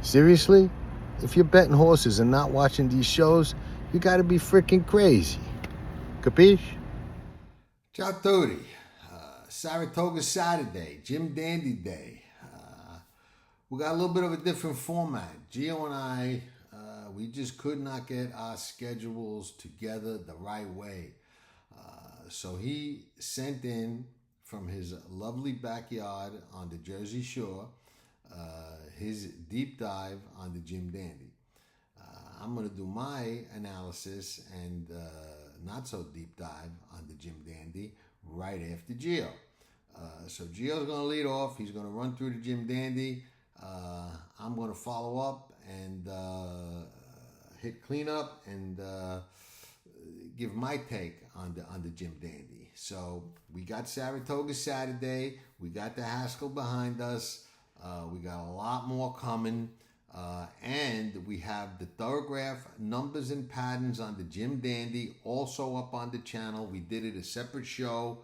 Seriously? If you're betting horses and not watching these shows, you gotta be freaking crazy. Capiche? Ciao tutti. Saratoga Saturday, Jim Dandy Day. We got a little bit of a different format. Gio and I, we just could not get our schedules together the right way. So he sent in from his lovely backyard on the Jersey Shore his deep dive on the Jim Dandy. I'm going to do my analysis and not so deep dive on the Jim Dandy right after Gio. So Gio's going to lead off. He's going to run through the Jim Dandy. I'm going to follow up and hit cleanup and give my take on the Jim Dandy. So we got Saratoga Saturday. We got the Haskell behind us. We got a lot more coming. And we have the Thoroughgraph numbers and patterns on the Jim Dandy also up on the channel. We did it a separate show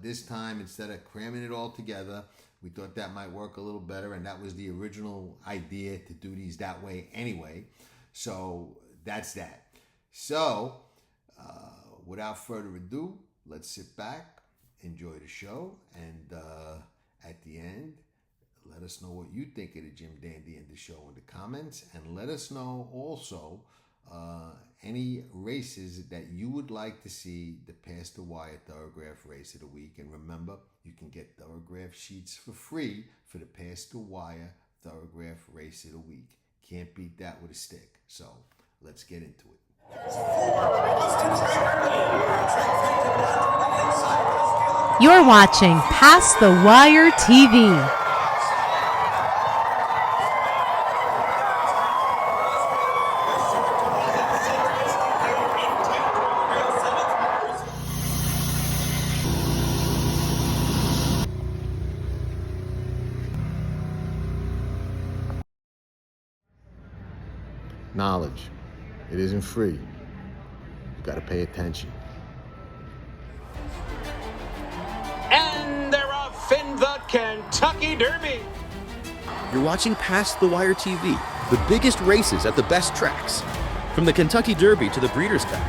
this time instead of cramming it all together. We thought that might work a little better, and that was the original idea, to do these that way anyway. So that's that. So without further ado, let's sit back, enjoy the show, and at the end, let us know what you think of the Jim Dandy and the show in the comments, and let us know also any races that you would like to see the Past the Wire Thoroughgraph Race of the Week. And remember, you can get Thoroughgraph sheets for free for the Past the Wire Thoroughgraph Race of the Week. Can't beat that with a stick. So let's get into it. You're watching Past the Wire TV. Knowledge. It isn't free. You gotta pay attention. And they're off in the Kentucky Derby. You're watching Past the Wire TV, the biggest races at the best tracks. From the Kentucky Derby to the Breeders' Cup.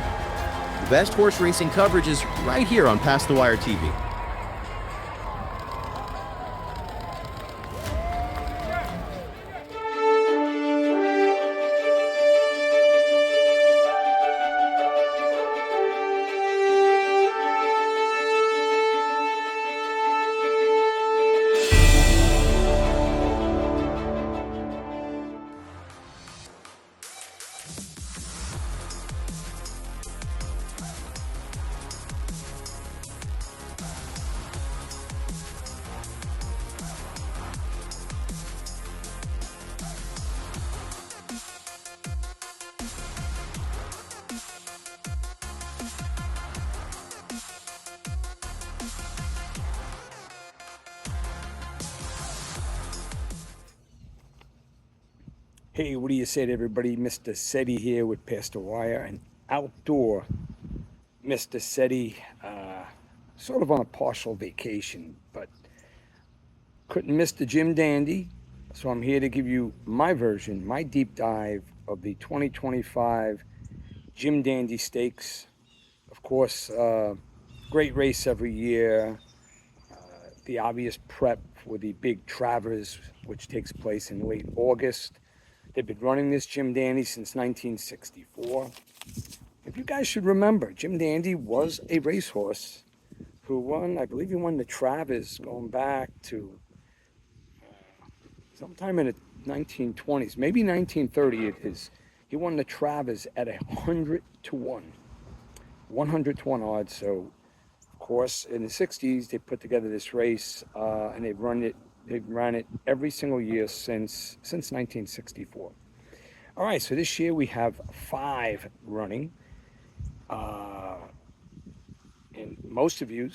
The best horse racing coverage is right here on Past the Wire TV. Hey, what do you say to everybody? Mr. Seti here with Past the Wire, an outdoor Mr. Seti, sort of on a partial vacation, but couldn't miss the Jim Dandy, so I'm here to give you my version, my deep dive of the 2025 Jim Dandy Stakes. Of course, great race every year, the obvious prep for the big Travers, which takes place in late August. They've been running this Jim Dandy since 1964. If you guys should remember, Jim Dandy was a racehorse who won, I believe he won the Travers going back to sometime in the 1920s, maybe 1930 it is. He won the Travers at 100 to 1. 100 to 1 odds. So, of course, in the 60s, they put together this race and they've run it. They've ran it every single year since 1964. All right, so this year we have 5 running. And most of you,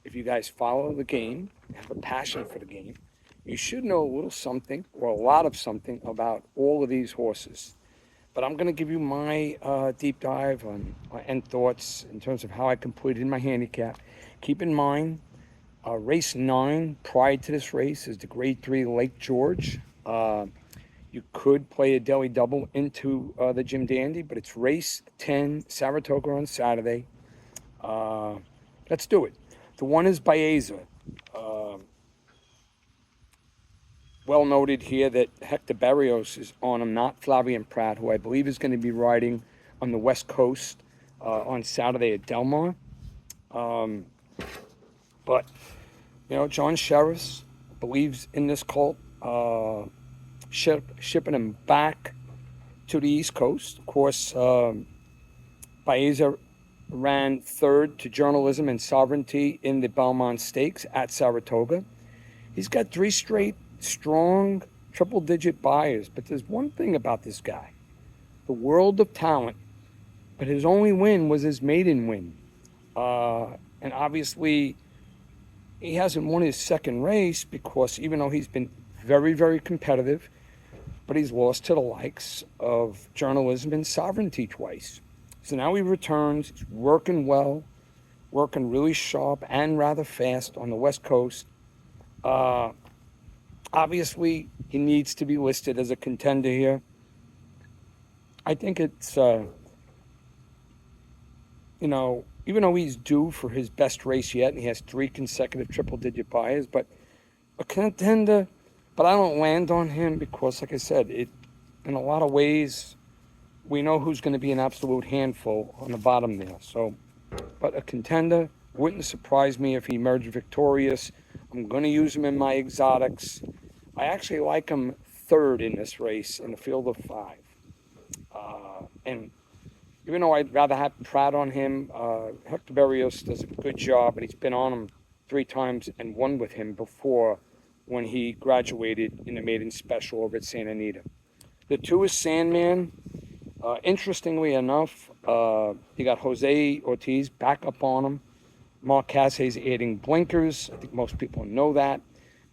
if you guys follow the game, have a passion for the game, you should know a little something or a lot of something about all of these horses. But I'm going to give you my deep dive on and thoughts in terms of how I completed my handicap. Keep in mind, race 9 prior to this race is the Grade 3 Lake George. You could play a daily double into the Jim Dandy, but it's race 10, Saratoga on Saturday. Let's do it. The one is Baeza. Well noted here that Hector Barrios is on him, not Flavian Pratt, who I believe is going to be riding on the West Coast on Saturday at Del Mar. But, you know, John Sheriffs believes in this colt, shipping him back to the East Coast. Of course, Baeza ran third to Journalism and Sovereignty in the Belmont Stakes at Saratoga. He's got 3 straight strong triple-digit buyers, but there's one thing about this guy. The world of talent, but his only win was his maiden win. And obviously, he hasn't won his second race because even though he's been very, very competitive, but he's lost to the likes of Journalism and Sovereignty twice. So now he returns, he's working well, working really sharp and rather fast on the West Coast. Obviously, he needs to be listed as a contender here. I think it's, you know, even though he's due for his best race yet, and he has 3 consecutive triple-digit buyers, but a contender. But I don't land on him because, like I said, in a lot of ways, we know who's going to be an absolute handful on the bottom there. So, but a contender wouldn't surprise me if he emerged victorious. I'm going to use him in my exotics. I actually like him third in this race in the field of 5. And even though I'd rather have Pratt on him, Hector Barrios does a good job, and he's been on him 3 times and won with him before when he graduated in the maiden special over at Santa Anita. The 2 is Sandman. Interestingly enough, you got Jose Ortiz back up on him. Mark Cassay's adding blinkers. I think most people know that.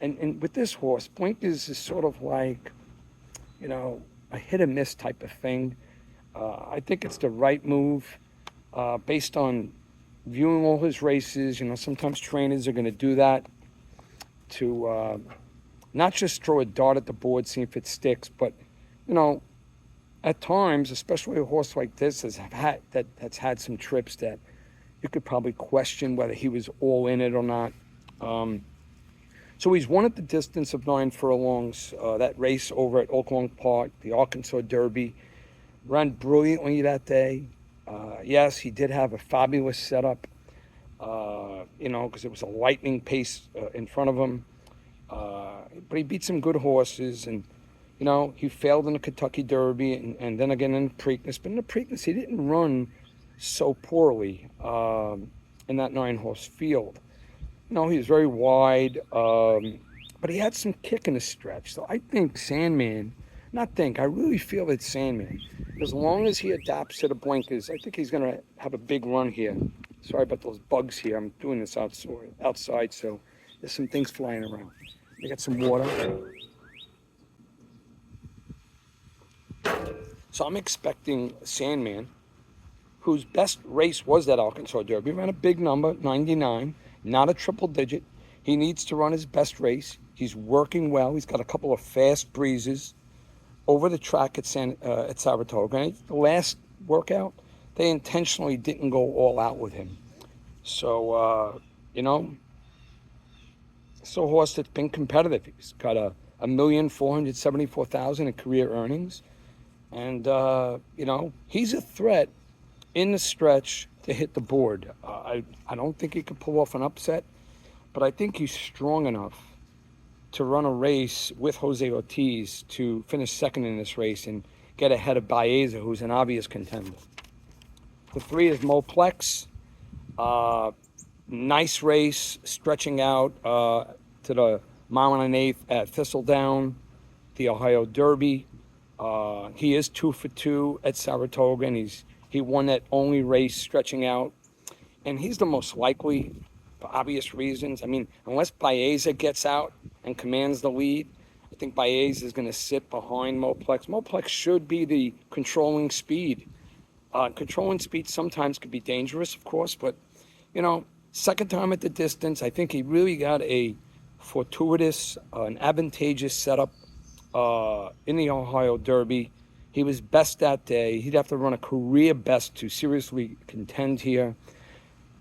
And with this horse, blinkers is sort of like, you know, a hit or miss type of thing. I think it's the right move based on viewing all his races. You know, sometimes trainers are going to do that to not just throw a dart at the board, see if it sticks, but, you know, at times, especially a horse like this that's had some trips that you could probably question whether he was all in it or not. So he's won at the distance of 9 furlongs. That race over at Oak Lawn Park, the Arkansas Derby, ran brilliantly that day. Yes, he did have a fabulous setup, you know, because it was a lightning pace in front of him. But he beat some good horses, and, you know, he failed in the Kentucky Derby and then again in the Preakness. But in the Preakness, he didn't run so poorly in that 9-horse field. You know, he was very wide, but he had some kick in the stretch. So I think Sandman, I really feel that Sandman, as long as he adapts to the blinkers, I think he's going to have a big run here. Sorry about those bugs here. I'm doing this outside, so there's some things flying around. I got some water. So I'm expecting Sandman, whose best race was that Arkansas Derby, ran a big number, 99, not a triple digit. He needs to run his best race. He's working well. He's got a couple of fast breezes over the track at Saratoga. And the last workout, they intentionally didn't go all out with him. So, you know, it's a horse that's been competitive. He's got $1,474,000 in career earnings. And, you know, he's a threat in the stretch to hit the board. I don't think he could pull off an upset, but I think he's strong enough to run a race with Jose Ortiz to finish second in this race and get ahead of Baeza, who's an obvious contender. The 3 is Moplex. Nice race, stretching out to the mile and an eighth at Thistledown, the Ohio Derby. He is 2 for 2 at Saratoga, and he won that only race stretching out. And he's the most likely, for obvious reasons. I mean, unless Baeza gets out and commands the lead, I think Baeza is going to sit behind Moplex. Moplex should be the controlling speed. Controlling speed sometimes could be dangerous, of course, but, you know, second time at the distance, I think he really got a fortuitous, an advantageous setup in the Ohio Derby. He was best that day. He'd have to run a career best to seriously contend here.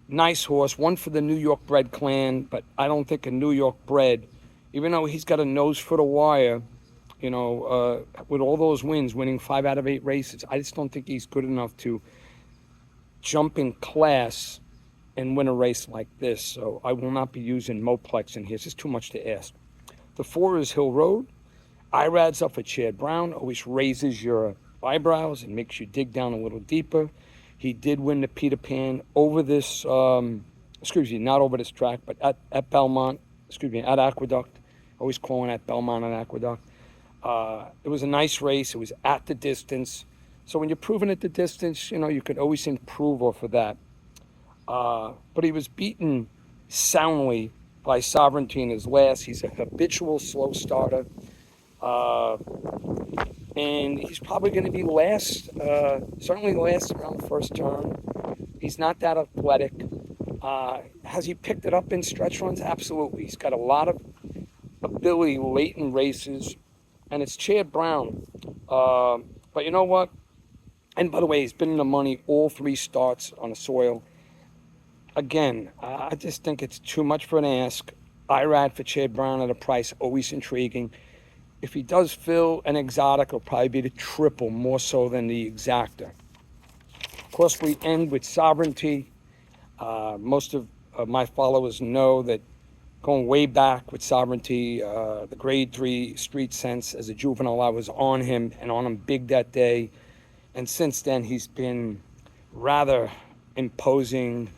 Nice horse, one for the New York bred clan, but I don't think a New York bred, even though he's got a nose for the wire, you know, with all those wins, winning 5 out of 8 races, I just don't think he's good enough to jump in class and win a race like this. So I will not be using Moplex in here. It's just too much to ask. The 4 is Hill Road. IRAD's up for Chad Brown. Always raises your eyebrows and makes you dig down a little deeper. He did win the Peter Pan over this, not over this track, but at Belmont, at Aqueduct. Always calling at Belmont and Aqueduct. It was a nice race. It was at the distance. So when you're proving at the distance, you know, you could always improve off of that. But he was beaten soundly by Sovereignty in his last. He's a habitual slow starter. And he's probably going to be last, certainly last around the first turn. He's not that athletic. Has he picked it up in stretch runs? Absolutely. He's got a lot of ability late in races, and it's Chad Brown. But you know what? And by the way, he's been in the money all 3 starts on the soil. Again, I just think it's too much for an ask. IRAD for Chad Brown at a price, always intriguing. If he does fill an exotic, it'll probably be the triple, more so than the exacta. Of course, we end with Sovereignty. Most of my followers know that going way back with Sovereignty, the grade 3 Street Sense as a juvenile, I was on him and on him big that day. And since then, he's been rather imposing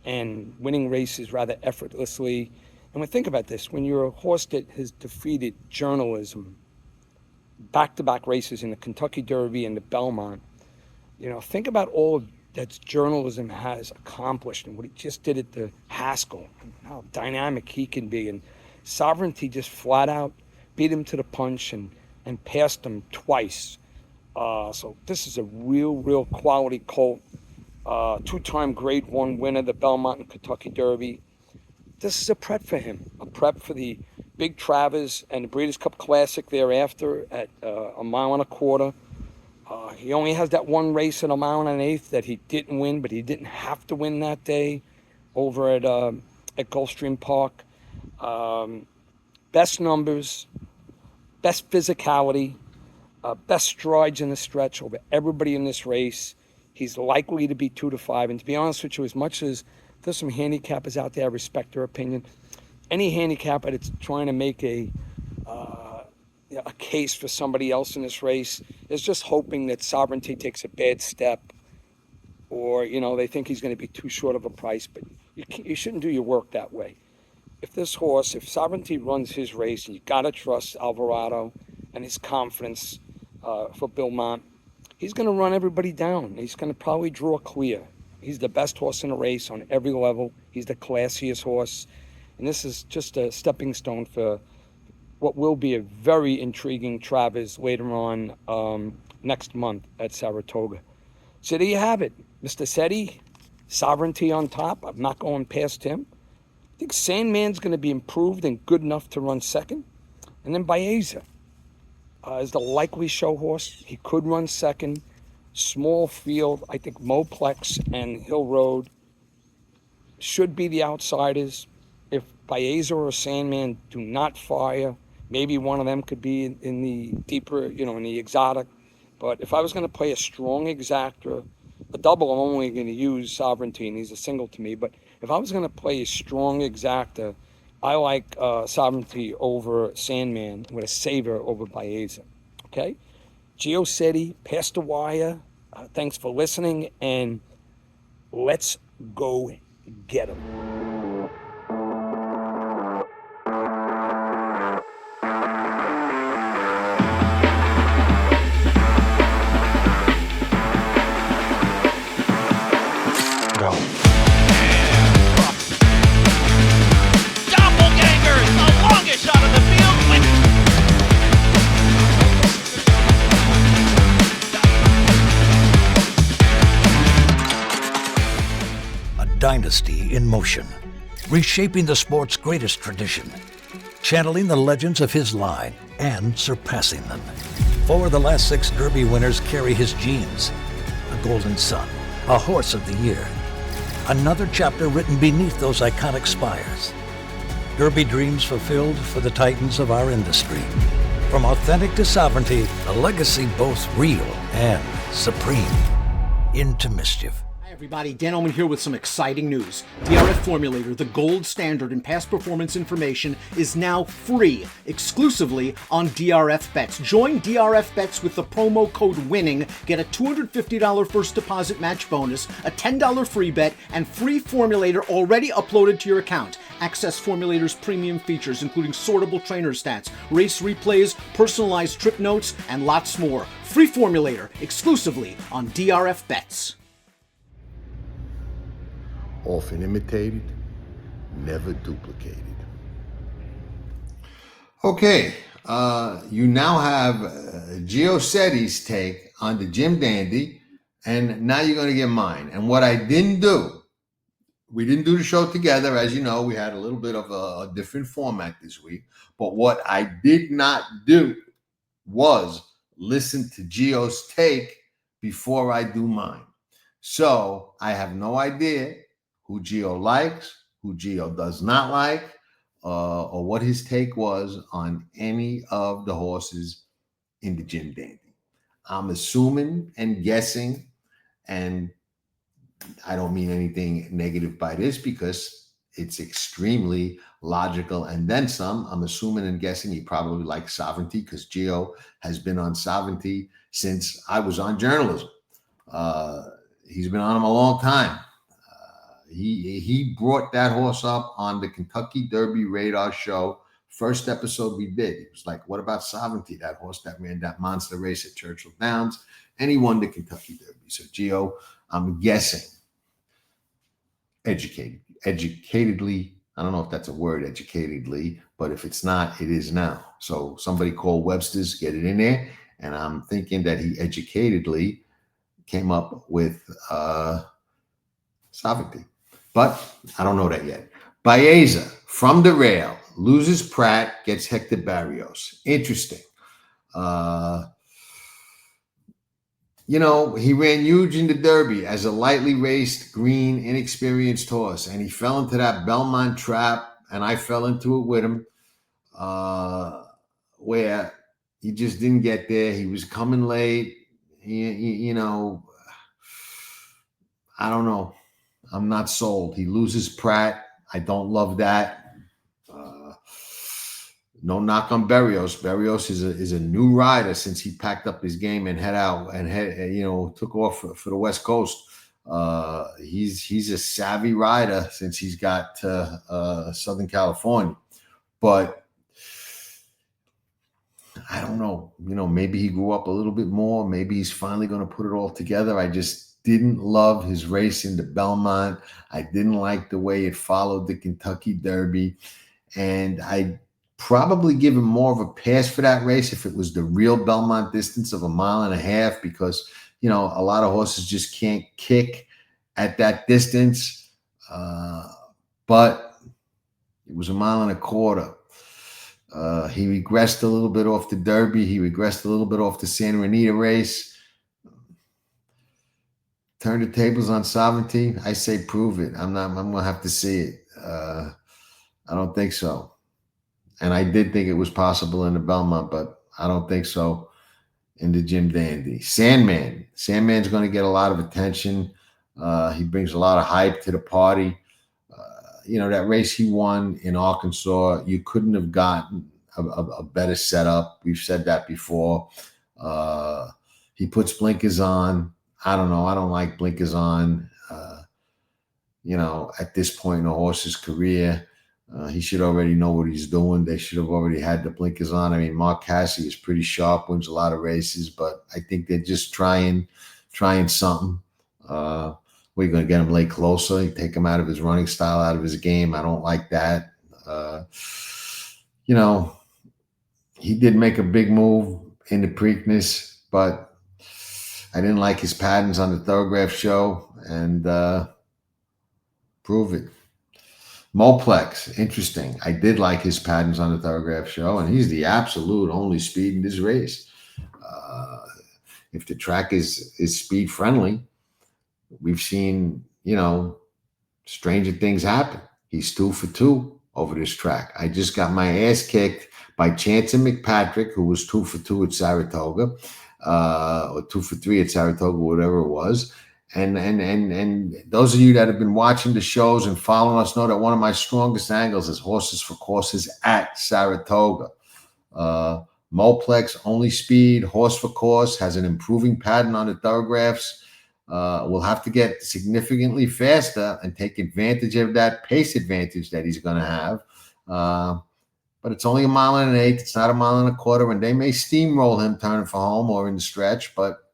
and winning races rather effortlessly. And when think about this, when you're a horse that has defeated journalism, back-to-back races in the Kentucky Derby and the Belmont, you know, think about all that journalism has accomplished and what he just did at the Haskell, and how dynamic he can be. And Sovereignty just flat out beat him to the punch and passed him twice. So this is a real quality colt. 2-time grade 1 winner, the Belmont and Kentucky Derby. This is a prep for him, a prep for the Big Travers and the Breeders' Cup Classic thereafter at 1.25 miles. He only has that one race at 1 1/8 that he didn't win, but he didn't have to win that day over at Gulfstream Park. Best numbers, best physicality, best strides in the stretch over everybody in this race. He's likely to be 2 to 5. And to be honest with you, as much as there's some handicappers out there, I respect their opinion. Any handicapper that's trying to make a case for somebody else in this race is just hoping that Sovereignty takes a bad step, or, you know, they think he's going to be too short of a price. But you shouldn't do your work that way. If Sovereignty runs his race, and you got to trust Alvarado and his confidence for Belmont, he's going to run everybody down. He's going to probably draw clear. He's the best horse in the race on every level. He's the classiest horse. And this is just a stepping stone for what will be a very intriguing Travers later on next month at Saratoga. So there you have it. Mr. Setti, Sovereignty on top. I'm not going past him. I think Sandman's going to be improved and good enough to run second. And then Baeza is the likely show horse. He could run second. Small field. I think Moplex and Hill Road should be the outsiders. If Baeza or Sandman do not fire, maybe one of them could be in the deeper, in the exotic. But if I was going to play a strong exactor, a double, I'm only going to use Sovereignty, and he's a single to me. But if I was going to play a strong exactor, I like Sovereignty over Sandman with a saver over Baeza. Okay? Gio Setti, Past the Wire. Thanks for listening, and let's go get him. Dynasty in motion, reshaping the sport's greatest tradition, channeling the legends of his line, and surpassing them. 4 of the last 6 Derby winners carry his genes. A Golden Son, a Horse of the Year. Another chapter written beneath those iconic spires. Derby dreams fulfilled for the titans of our industry. From authentic to sovereignty, a legacy both real and supreme. Into mischief. Hi everybody, Dan Oman here with some exciting news. DRF Formulator, the gold standard in past performance information, is now free, exclusively on DRF Bets. Join DRF Bets with the promo code WINNING, get a $250 first deposit match bonus, a $10 free bet, and free Formulator already uploaded to your account. Access Formulator's premium features, including sortable trainer stats, race replays, personalized trip notes, and lots more. Free Formulator, exclusively on DRF Bets. Often imitated, never duplicated. Okay, you now have Gio Setti's take on the Jim Dandy, and now you're going to get mine. And what I didn't do, we didn't do the show together. As you know, we had a little bit of a different format this week. But what I did not do was listen to Gio's take before I do mine. So I have no idea who Gio likes, who Gio does not like, or what his take was on any of the horses in the Jim Dandy. I'm assuming and guessing, and I don't mean anything negative by this because it's extremely logical and then some. I'm assuming and guessing he probably likes Sovereignty because Gio has been on Sovereignty since I was on journalism. He's been on him a long time. He brought that horse up on the Kentucky Derby Radar show. First episode we did. He was like, what about Sovereignty? That horse that ran that monster race at Churchill Downs. And he won the Kentucky Derby. So Gio, I'm guessing, educatedly, I don't know if that's a word, educatedly, but if it's not, it is now. So somebody call Webster's, get it in there. And I'm thinking that he educatedly came up with Sovereignty. But I don't know that yet. Baeza, from the rail, loses Pratt, gets Hector Barrios. Interesting. You know, he ran huge in the Derby as a lightly raced, green, inexperienced horse, and he fell into that Belmont trap, and I fell into it with him, where he just didn't get there. He was coming late. You know, I don't know. I'm not sold. He loses Pratt. I don't love that. No knock on Berrios. Berrios is a new rider since he packed up his game and took off for the West Coast. He's a savvy rider since he's got Southern California. But I don't know. You know, maybe he grew up a little bit more. Maybe he's finally going to put it all together. I just didn't love his race in the Belmont. I didn't like the way it followed the Kentucky Derby. And I probably give him more of a pass for that race if it was the real Belmont distance of 1.5 miles, because, you know, a lot of horses just can't kick at that distance. But it was 1.25 miles. He regressed a little bit off the Derby. He regressed a little bit off the Santa Anita race. Turn the tables on Sovereignty. I say prove it. I'm gonna have to see it. I don't think so. And I did think it was possible in the Belmont, but I don't think so in the Jim Dandy. Sandman. Sandman's going to get a lot of attention. He brings a lot of hype to the party. You know, that race he won in Arkansas, you couldn't have gotten a better setup. We've said that before. He puts blinkers on. I don't know. I don't like blinkers on. You know, at this point in a horse's career, he should already know what he's doing. They should have already had the blinkers on. I mean, Mark Casse is pretty sharp, wins a lot of races, but I think they're just trying something. We're going to get him late closer. You take him out of his running style, out of his game. I don't like that. You know, he did make a big move in the Preakness, but I didn't like his patterns on the Thoroughgraph show, and prove it. Moplex, interesting. I did like his patterns on the Thoroughgraph show, and he's the absolute only speed in this race. If the track is speed friendly, we've seen, stranger things happen. He's 2 for 2 over this track. I just got my ass kicked by Chance and McPatrick, who was 2 for 2 at Saratoga, or 2 for 3 at Saratoga, whatever it was. And those of you that have been watching the shows and following us know that one of my strongest angles is horses for courses at Saratoga. Moplex, only speed, horse for course, has an improving pattern on the Thoroughgraphs. Will have to get significantly faster and take advantage of that pace advantage that he's going to have. But it's only 1.1 miles. It's not 1.25 miles, and they may steamroll him turning for home or in the stretch, but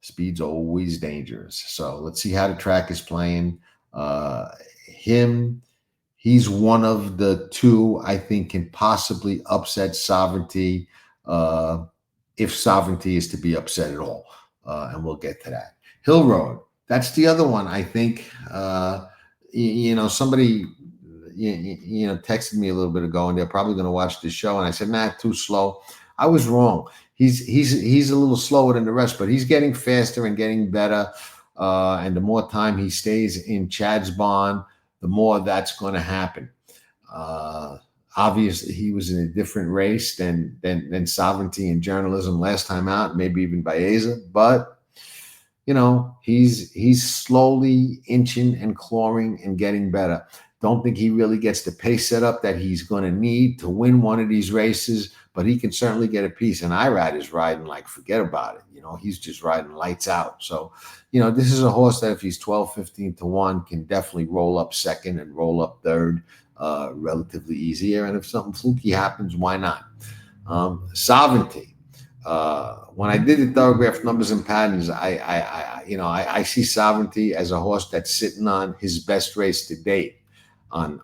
speed's always dangerous. So let's see how the track is playing. He's one of the two I think can possibly upset Sovereignty, if Sovereignty is to be upset at all. And we'll get to that. Hill Road, that's the other one. I think, somebody, texted me a little bit ago, and they're probably going to watch this show. And I said, nah, too slow. I was wrong. He's a little slower than the rest, but he's getting faster and getting better. And the more time he stays in Chad's barn, the more that's going to happen. Obviously, he was in a different race than Sovereignty and Journalism last time out, maybe even Baeza. But, he's slowly inching and clawing and getting better. Don't think he really gets the pace set up that he's going to need to win one of these races, but he can certainly get a piece. And Irad is riding like, forget about it. He's just riding lights out. So, this is a horse that if he's 12, 15 to 1, can definitely roll up second and roll up third relatively easier. And if something fluky happens, why not? Sovereignty. When I did the Thoroughgraph numbers and patterns, I see Sovereignty as a horse that's sitting on his best race to date on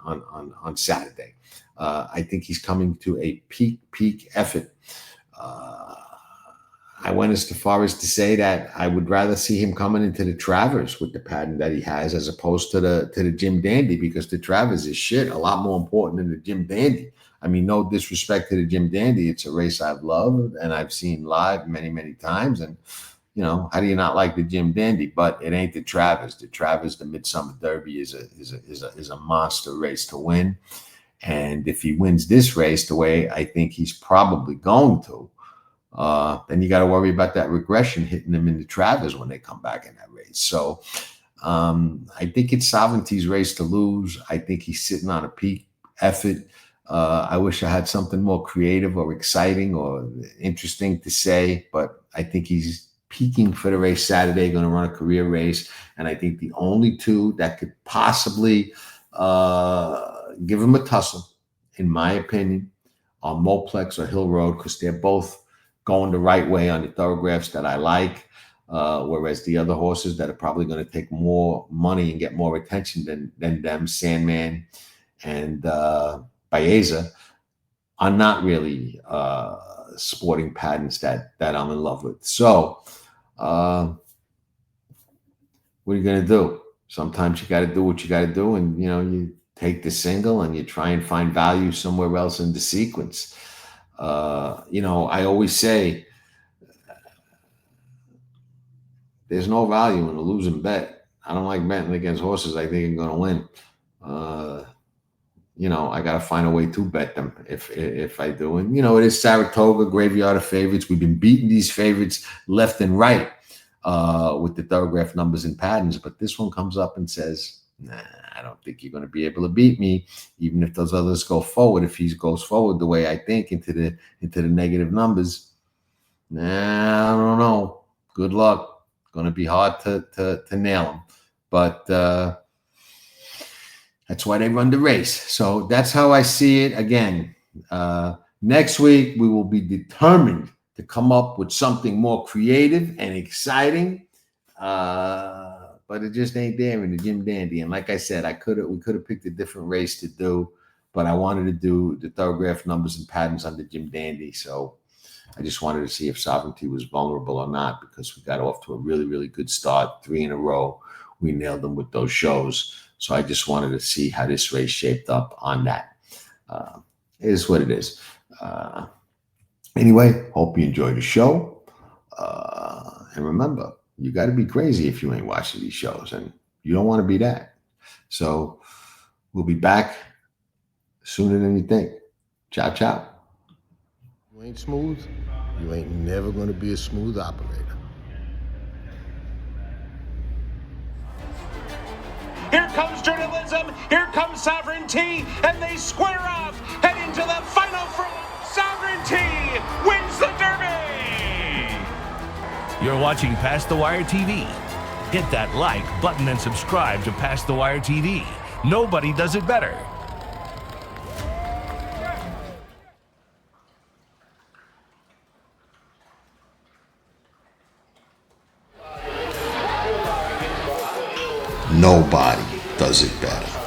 Saturday. I think he's coming to a peak effort. I went as far as to say that I would rather see him coming into the Travers with the pattern that he has as opposed to the Jim Dandy, because the Travers is shit, a lot more important than the Jim Dandy. I mean, no disrespect to the Jim Dandy. It's a race I've loved and I've seen live many, many times. And, how do you not like the Jim Dandy? But it ain't the Travers. The Travers, the Midsummer Derby, is a monster race to win. And if he wins this race the way I think he's probably going to, then you got to worry about that regression hitting them in the Travers when they come back in that race. So I think it's Sovereignty's race to lose. I think he's sitting on a peak effort. I wish I had something more creative or exciting or interesting to say, but I think he's peaking for the race Saturday, going to run a career race. And I think the only two that could possibly give him a tussle, in my opinion, are Moplex or Hill Road, because they're both going the right way on the Thoroughgraphs that I like, whereas the other horses that are probably going to take more money and get more attention than them, Sandman and Baeza, are not really sporting patterns that I'm in love with. So what are you going to do? Sometimes you got to do what you got to do, and you take the single and you try and find value somewhere else in the sequence. I always say there's no value in a losing bet. I don't like betting against horses I think I'm going to win. I got to find a way to bet them if I do. And, it is Saratoga, graveyard of favorites. We've been beating these favorites left and right with the Thoroughgraph numbers and patterns. But this one comes up and says, nah, I don't think you're going to be able to beat me, even if those others go forward. If he goes forward the way I think into the negative numbers, nah, I don't know. Good luck. Going to be hard to nail him. But that's why they run the race. So that's how I see it. Again, next week we will be determined to come up with something more creative and exciting. But it just ain't there in the Jim Dandy. And like I said, we could have picked a different race to do, but I wanted to do the Thoroughgraph numbers and patterns on the Jim Dandy. So I just wanted to see if Sovereignty was vulnerable or not, because we got off to a really, really good start, 3 in a row. We nailed them with those shows. So I just wanted to see how this race shaped up on that. It is what it is. Anyway, hope you enjoyed the show. And remember, you got to be crazy if you ain't watching these shows, and you don't want to be that. So we'll be back sooner than you think. Ciao, ciao. You ain't smooth, you ain't never going to be a smooth operator. Here comes journalism, here comes sovereignty, and they square off, heading to the final front. Sovereignty wins the Derby! You're watching Past the Wire TV. Hit that like button and subscribe to Past the Wire TV. Nobody does it better. Nobody does it better.